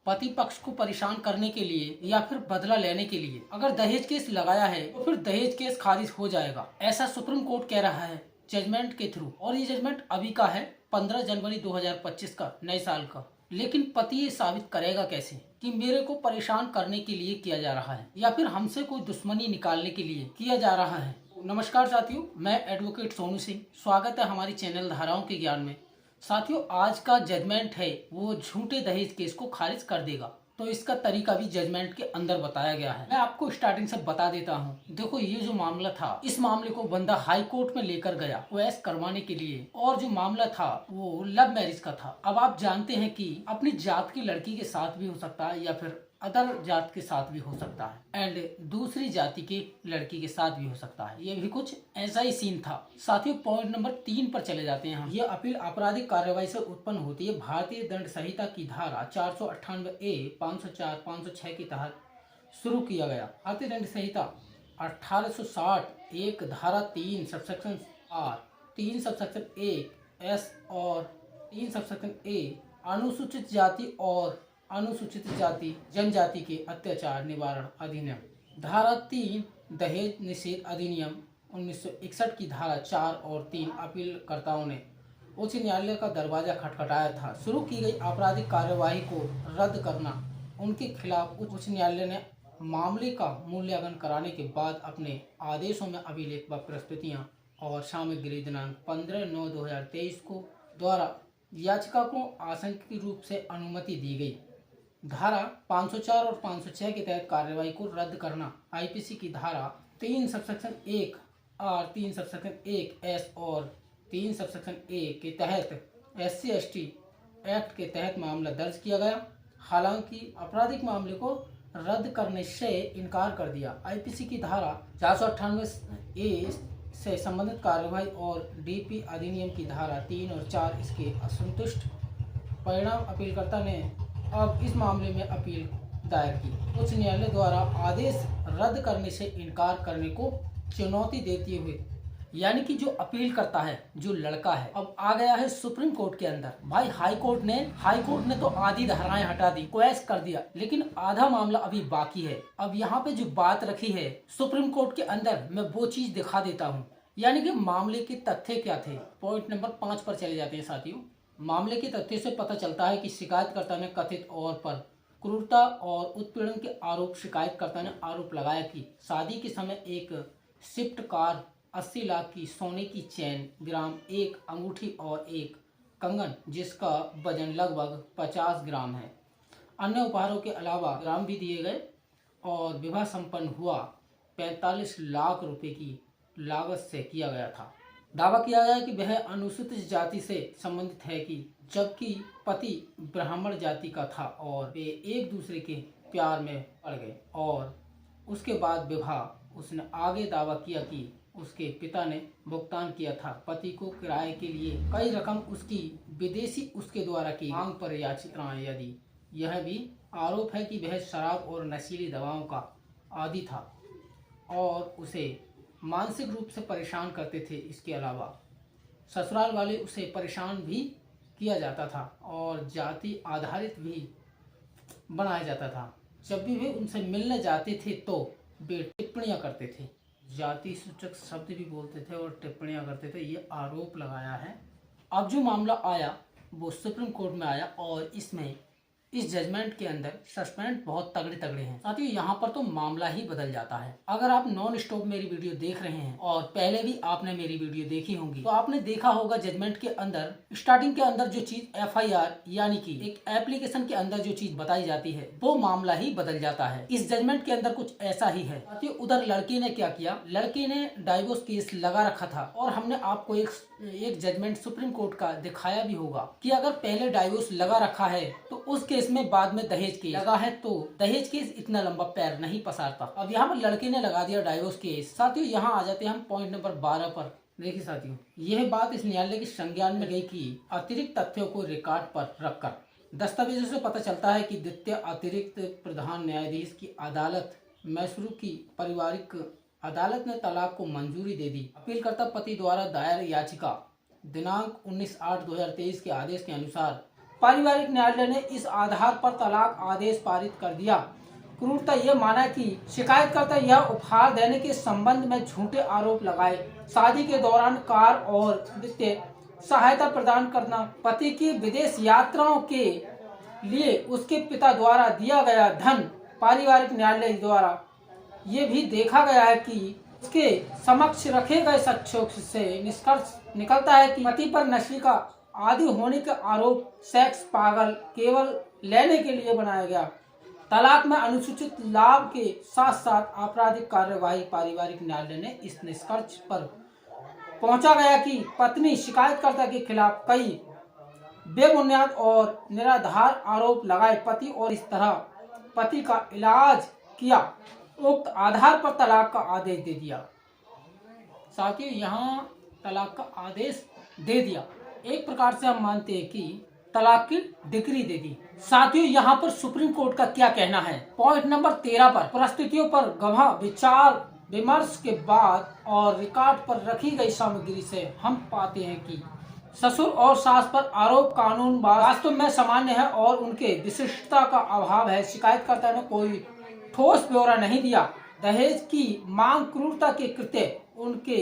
पति पक्ष को परेशान करने के लिए या फिर बदला लेने के लिए अगर दहेज केस लगाया है तो फिर दहेज केस खारिज हो जाएगा, ऐसा सुप्रीम कोर्ट कह रहा है जजमेंट के थ्रू। और ये जजमेंट अभी का है 15 जनवरी 2025 का, नए साल का। लेकिन पति ये साबित करेगा कैसे कि मेरे को परेशान करने के लिए किया जा रहा है या फिर हमसे कोई दुश्मनी निकालने के लिए किया जा रहा है। नमस्कार साथियों, मैं एडवोकेट सोनू सिंह, स्वागत है हमारी चैनल धाराओं के ज्ञान में। साथियों, आज का जजमेंट है वो झूठे दहेज केस को खारिज कर देगा। तो इसका तरीका भी जजमेंट के अंदर बताया गया है। मैं आपको स्टार्टिंग से बता देता हूँ। देखो, ये जो मामला था, इस मामले को बंदा हाई कोर्ट में लेकर गया ओएस करवाने के लिए, और जो मामला था वो लव मैरिज का था। अब आप जानते हैं कि अपनी जात की लड़की के साथ भी हो सकता है या फिर अदर जात के साथ भी हो सकता है, एंड दूसरी जाति की लड़की के साथ भी हो सकता है। ये भी कुछ ऐसा ही सीन था। साथियों, पॉइंट नंबर 3 पर चले जाते हैं हम। ये अपील आपराधिक कार्रवाई से उत्पन्न होती है भारतीय दंड संहिता की धारा 498A 504 506 के तहत शुरू किया गया। भारतीय दंड संहिता 1860 एक धारा 3 सबसेक्शन R 3 सबसेक्शन 1 S और 3 सबसेक्शन A अनुसूचित जाति और अनुसूचित जाति जनजाति के अत्याचार निवारण अधिनियम, धारा 3 दहेज निषेध अधिनियम 1961 की धारा 4 और 3 अपीलकर्ताओं ने उच्च न्यायालय का दरवाजा खटखटाया था। शुरू की गई आपराधिक कार्यवाही को रद्द करना उनके खिलाफ उच्च न्यायालय ने मामले का मूल्यांकन कराने के बाद अपने आदेशों में अभिलेख व प्रस्तुतियां और सामग्री दिनांक 15/9/2023 को द्वारा याचिका को आंशिक रूप से अनुमति दी गई। धारा 504 और 506 के तहत कार्रवाई को रद्द करना आईपीसी की धारा 3 सबसेक्शन 1 R 3 सबसेक्शन 1 S और 3 सबसेक्शन A के तहत SC/ST एक्ट के तहत मामला दर्ज किया गया। हालांकि आपराधिक मामले को रद्द करने से इनकार कर दिया। आईपीसी की धारा 498A से संबंधित कार्रवाई और डीपी अधिनियम की धारा 3 और 4 इसके असंतुष्ट परिणाम अपीलकर्ता ने अब इस मामले में अपील दायर की। उच्च न्यायालय द्वारा आदेश रद्द करने से इनकार करने को चुनौती देते हुए, यानी कि जो अपील करता है, जो लड़का है, अब आ गया है सुप्रीम कोर्ट के अंदर। भाई हाई कोर्ट ने तो आधी धाराएं हटा दी, क्वैश कर दिया, लेकिन आधा मामला अभी बाकी है। अब यहाँ पे जो बात रखी है सुप्रीम कोर्ट के अंदर, मैं वो चीज दिखा देता हूँ, यानी कि मामले के तथ्य क्या थे। पॉइंट नंबर 5 पर चले जाते हैं साथियों। मामले के तथ्य से पता चलता है कि शिकायतकर्ता ने कथित तौर पर क्रूरता और उत्पीड़न के आरोप शिकायतकर्ता ने आरोप लगाया कि शादी के समय एक स्विफ्ट कार 80 लाख की सोने की चैन, ग्राम 1 अंगूठी और एक कंगन जिसका वजन लगभग 50 ग्राम है, अन्य उपहारों के अलावा ग्राम भी दिए गए और विवाह संपन्न हुआ 45 लाख रुपए की लागत से किया गया था। दावा किया गया कि वह अनुसूचित जाति से संबंधित है कि जबकि पति ब्राह्मण जाति का था और वे एक दूसरे के प्यार में पड़ गए और उसके बाद विवाह। उसने आगे दावा किया कि उसके पिता ने भुगतान किया था पति को किराए के लिए कई रकम उसकी विदेशी उसके द्वारा की मांग पर याचिकाएं। यदि यह भी आरोप है कि वह शराब और नशीली दवाओं का आदी था और उसे मानसिक रूप से परेशान करते थे। इसके अलावा ससुराल वाले उसे परेशान भी किया जाता था और जाति आधारित भी बनाया जाता था। जब भी वे उनसे मिलने जाते थे तो वे टिप्पणियां करते थे, जाति सूचक शब्द भी बोलते थे और टिप्पणियां करते थे। ये आरोप लगाया है। अब जो मामला आया वो सुप्रीम कोर्ट में आया और इसमें इस जजमेंट के अंदर सस्पेंड बहुत तगड़े तगड़े हैं। साथियों, यहाँ पर तो मामला ही बदल जाता है। अगर आप नॉन स्टॉप मेरी वीडियो देख रहे हैं और पहले भी आपने मेरी वीडियो देखी होगी तो आपने देखा होगा जजमेंट के अंदर स्टार्टिंग के अंदर जो चीज FIR यानी कि एक एप्लीकेशन के अंदर जो चीज बताई जाती है वो मामला ही बदल जाता है। इस जजमेंट के अंदर कुछ ऐसा ही है। साथियों, उधर लड़के ने क्या किया, लड़के ने डाइवोर्स केस लगा रखा था और हमने आपको एक जजमेंट सुप्रीम कोर्ट का दिखाया भी होगा कि अगर पहले डाइवोर्स लगा रखा है तो उस केस में बाद में दहेज केस लगा है तो दहेज केस इतना लंबा पैर नहीं पसारता। अब यहाँ पर लड़के ने लगा दिया डाइवोर्स केस। साथियों, यहाँ आ जाते हैं हम पॉइंट नंबर 12 पर। देखिए साथियों, यह बात इस न्यायालय के संज्ञान में गई कि अतिरिक्त तथ्यों को रिकॉर्ड पर रखकर दस्तावेजों से पता चलता है कि द्वितीय अतिरिक्त प्रधान न्यायाधीश की अदालत मैसूरू की पारिवारिक अदालत ने तलाक को मंजूरी दे दी। अपीलकर्ता पति द्वारा दायर याचिका दिनांक 19/8/2023 के आदेश के अनुसार पारिवारिक न्यायालय ने इस आधार पर तलाक आदेश पारित कर दिया। क्रूरता ये माना कि शिकायतकर्ता यह उपहार देने के संबंध में झूठे आरोप लगाए, शादी के दौरान कार और वित्तीय सहायता प्रदान करना, पति की विदेश यात्राओं के लिए उसके पिता द्वारा दिया गया धन, पारिवारिक न्यायालय द्वारा ये भी देखा गया है कि उसके समक्ष रखे गए साक्ष्यों से निष्कर्ष निकलता है कि पति पर नशे का आदि होने के आरोप सेक्स पागल केवल लेने के लिए बनाया गया। तलाक में अनुचित लाभ के साथ साथ आपराधिक कार्यवाही पारिवारिक न्यायालय ने इस निष्कर्ष पर पहुंचा गया कि पत्नी शिकायतकर्ता के खिलाफ कई बेबुनियाद और निराधार आरोप लगाए पति और इस तरह पति का इलाज किया, उक्त आधार पर तलाक का आदेश दे दिया। साथियों, यहाँ तलाक का आदेश दे दिया, एक प्रकार से हम मानते हैं कि तलाक की डिग्री दे दी। साथियों, यहाँ पर सुप्रीम कोर्ट का क्या कहना है? पॉइंट नंबर 13 पर परिस्थितियों पर गवाह विचार विमर्श के बाद और रिकॉर्ड पर रखी गई सामग्री से हम पाते हैं कि ससुर और सास पर आरोप कानून वास्तव में सामान्य है और उनके विशिष्टता का अभाव है। शिकायतकर्ता ने कोई ठोस ब्यौरा नहीं दिया। दहेज की मांग क्रूरता के कृत्य उनके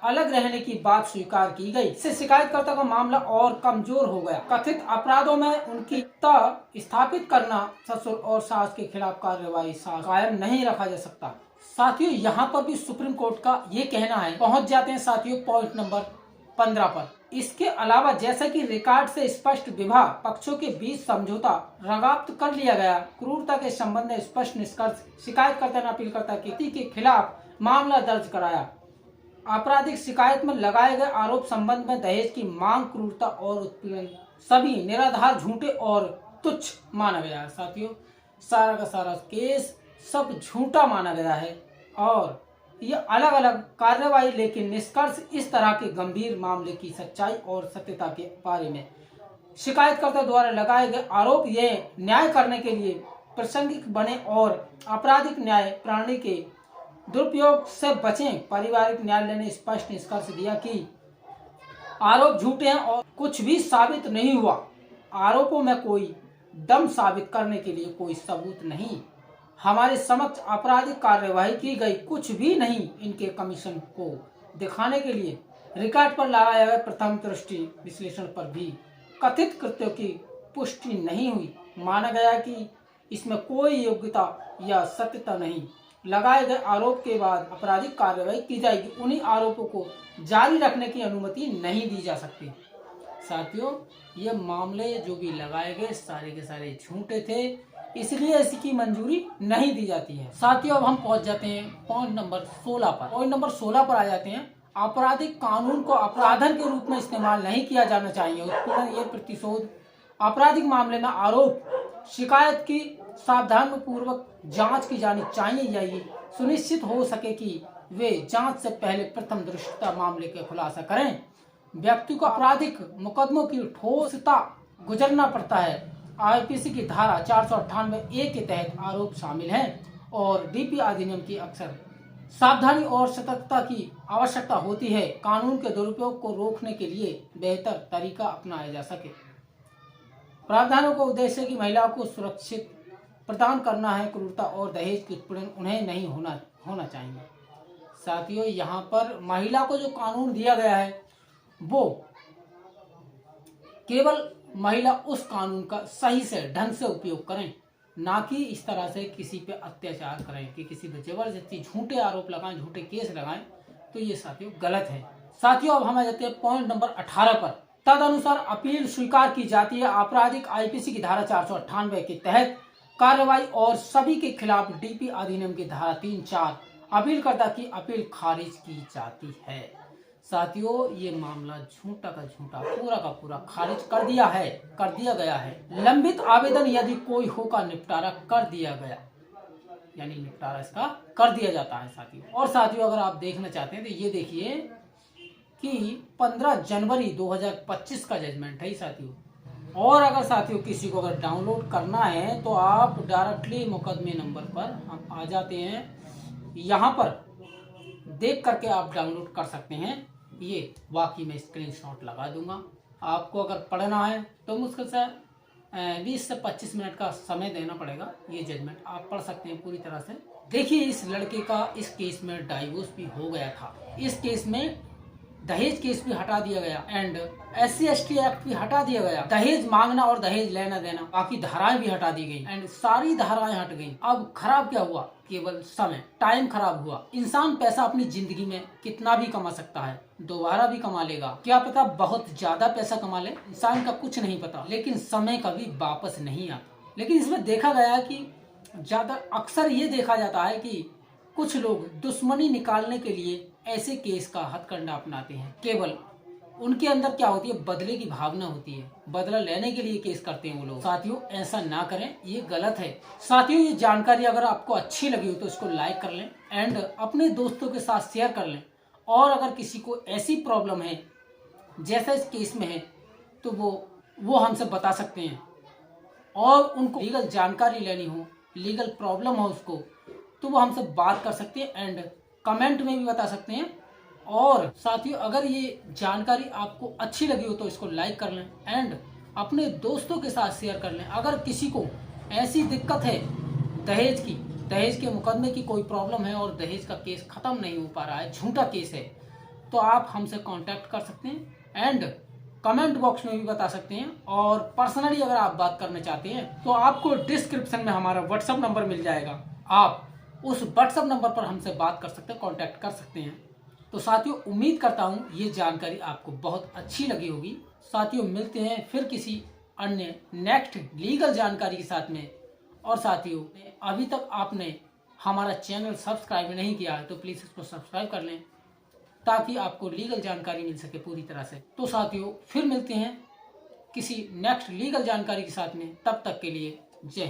अलग रहने की बात स्वीकार की गई। इससे शिकायतकर्ता का मामला और कमजोर हो गया। कथित अपराधों में उनकी स्थापित करना ससुर और सास के खिलाफ कार्यवाही कायम नहीं रखा जा सकता। साथियों, यहाँ पर भी सुप्रीम कोर्ट का ये कहना है। पहुंच जाते हैं साथियों पॉइंट नंबर 15 पर। इसके अलावा जैसा कि रिकॉर्ड से स्पष्ट विवाह पक्षों के बीच समझौता रगाप्त कर लिया गया, क्रूरता के संबंध में स्पष्ट निष्कर्ष शिकायतकर्ता ने अपीलकर्ता के खिलाफ मामला दर्ज कराया। आपराधिक शिकायत में लगाए गए आरोप संबंध में दहेज की मांग, क्रूरता और उत्पीड़न सभी निराधार, झूठे और तुच्छ माना गया है। साथियों, सारा का सारा केस सब झूठा माना गया है और ये अलग अलग कार्यवाही, लेकिन निष्कर्ष इस तरह के गंभीर मामले की सच्चाई और सत्यता के बारे में शिकायतकर्ता द्वारा लगाए गए आरोप ये न्याय करने के लिए प्रासंगिक बने और आपराधिक न्याय प्रणाली के दुरुपयोग से बचें। पारिवारिक न्यायालय ने स्पष्ट निष्कर्ष दिया कि आरोप झूठे हैं और कुछ भी साबित नहीं हुआ। आरोपों में कोई दम साबित करने के लिए कोई सबूत नहीं। हमारे समक्ष आपराधिक कार्यवाही की गई, कुछ भी नहीं। इनके कमीशन को दिखाने के लिए रिकॉर्ड पर लगाए गए प्रथम दृष्टि विश्लेषण पर भी कथित कृत्यों की पुष्टि नहीं हुई। माना गया कि इसमें कोई योग्यता या सत्यता नहीं। लगाए गए आरोप के बाद आपराधिक कार्यवाही की जाएगी। उन्हीं आरोपों को जारी रखने की अनुमति नहीं दी जा सकती। साथियों, ये मामले जो भी लगाए गए सारे के सारे झूठे थे, इसलिए इसकी मंजूरी नहीं दी जाती है। साथियों, अब हम पहुंच जाते हैं पॉइंट नंबर 16 पर। पॉइंट नंबर 16 पर आ जाते हैं। आपराधिक कानून को अपराधन के रूप में इस्तेमाल नहीं किया जाना चाहिए। उत्पीड़न या प्रतिशोध आपराधिक मामले में आरोप शिकायत की सावधानीपूर्वक जांच की जानी चाहिए या ये सुनिश्चित हो सके कि वे जांच से पहले प्रथम दृष्टया मामले का खुलासा करें। व्यक्ति को आपराधिक मुकदमों की ठोसता गुजरना पड़ता है। आईपीसी की धारा 498A के तहत आरोप शामिल हैं और डीपी अधिनियम की अक्सर सावधानी और सतर्कता की आवश्यकता होती है। कानून के दुरुपयोग को रोकने के लिए बेहतर तरीका अपनाया जा सके। प्रावधानों का उद्देश्य की महिलाओं को सुरक्षित प्रदान करना है। क्रूरता और दहेज की उत्पीड़न उन्हें नहीं होना चाहिए। साथियों, यहाँ पर महिला को जो कानून दिया गया है वो केवल महिला उस कानून का सही से ढंग से उपयोग करें, ना कि इस तरह से किसी पे अत्याचार करें कि किसी पे जबरदस्ती झूठे आरोप लगाएं, झूठे केस लगाएं। तो ये साथियों गलत है। साथियों, अब हम आ जाते हैं पॉइंट नंबर 18 पर। तदनुसार अपील स्वीकार की जाती है। आपराधिक आईपीसी की धारा 498 के तहत कार्रवाई और सभी के खिलाफ डीपी अधिनियम की धारा 3-4 अपीलकर्ता की अपील खारिज की जाती है। साथियों, ये मामला झूठा का झूठा पूरा का पूरा खारिज कर दिया गया है। लंबित आवेदन यदि कोई हो का निपटारा कर दिया गया, यानी निपटारा इसका कर दिया जाता है साथियों। और साथियों, अगर आप देखना चाहते हैं तो ये देखिए कि 15 जनवरी 2025 का जजमेंट है साथियों। और अगर साथियों किसी को अगर डाउनलोड करना है तो आप डायरेक्टली मुकदमे नंबर पर हम आ जाते हैं। यहाँ पर देख करके आप डाउनलोड कर सकते हैं। ये वाकई में स्क्रीनशॉट लगा दूंगा। आपको अगर पढ़ना है तो मुश्किल से 20 से 25 मिनट का समय देना पड़ेगा। ये जजमेंट आप पढ़ सकते हैं पूरी तरह से। देखिए, इस लड़के का इस केस में डाइवोर्स भी हो गया था। इस केस में दहेज केस भी हटा दिया गया एंड SC/ST एक्ट भी हटा दिया गया। दहेज मांगना और दहेज लेना देना, बाकी धाराएं भी हटा दी गई एंड सारी धाराएं हट गई। अब खराब क्या हुआ? केवल समय, टाइम खराब हुआ। इंसान पैसा अपनी जिंदगी में कितना भी कमा सकता है, दोबारा भी कमा लेगा, क्या पता बहुत ज्यादा पैसा कमा ले, इंसान का कुछ नहीं पता, लेकिन समय कभी वापस नहीं आता। लेकिन इसमें देखा गया कि ज्यादा अक्सर ये देखा जाता है कि कुछ लोग दुश्मनी निकालने के लिए ऐसे केस का हथकंडा अपनाते हैं। केवल उनके अंदर क्या होती है? बदले की भावना होती है, बदला लेने के लिए केस करते हैं वो लोग। साथियों, ऐसा ना करें, ये गलत है। साथियों, ये जानकारी अगर आपको अच्छी लगी हो तो इसको लाइक कर लें एंड अपने दोस्तों के साथ शेयर कर लें। और अगर किसी को ऐसी प्रॉब्लम है जैसा इस केस में है तो वो हमसे बता सकते हैं। और उनको लीगल जानकारी लेनी हो, लीगल प्रॉब्लम हो उसको, तो वो हमसे बात कर सकते हैं एंड कमेंट में भी बता सकते हैं। और साथियों, अगर ये जानकारी आपको अच्छी लगी हो तो इसको लाइक कर लें एंड अपने दोस्तों के साथ शेयर कर लें। अगर किसी को ऐसी दिक्कत है दहेज के मुकदमे की कोई प्रॉब्लम है और दहेज का केस खत्म नहीं हो पा रहा है, झूठा केस है, तो आप हमसे कांटेक्ट कर सकते हैं एंड कमेंट बॉक्स में भी बता सकते हैं। और पर्सनली अगर आप बात करना चाहते हैं तो आपको डिस्क्रिप्शन में हमारा व्हाट्सएप नंबर मिल जाएगा। आप उस व्हाट्सएप नंबर पर हमसे बात कर सकते हैं, कांटेक्ट कर सकते हैं। तो साथियों, उम्मीद करता हूँ ये जानकारी आपको बहुत अच्छी लगी होगी। साथियों, मिलते हैं फिर किसी अन्य नेक्स्ट लीगल जानकारी के साथ में। और साथियों, अभी तक आपने हमारा चैनल सब्सक्राइब नहीं किया है तो प्लीज़ इसको सब्सक्राइब कर लें ताकि आपको लीगल जानकारी मिल सके पूरी तरह से। तो साथियों, फिर मिलते हैं किसी नेक्स्ट लीगल जानकारी के साथ में। तब तक के लिए जय हिंद।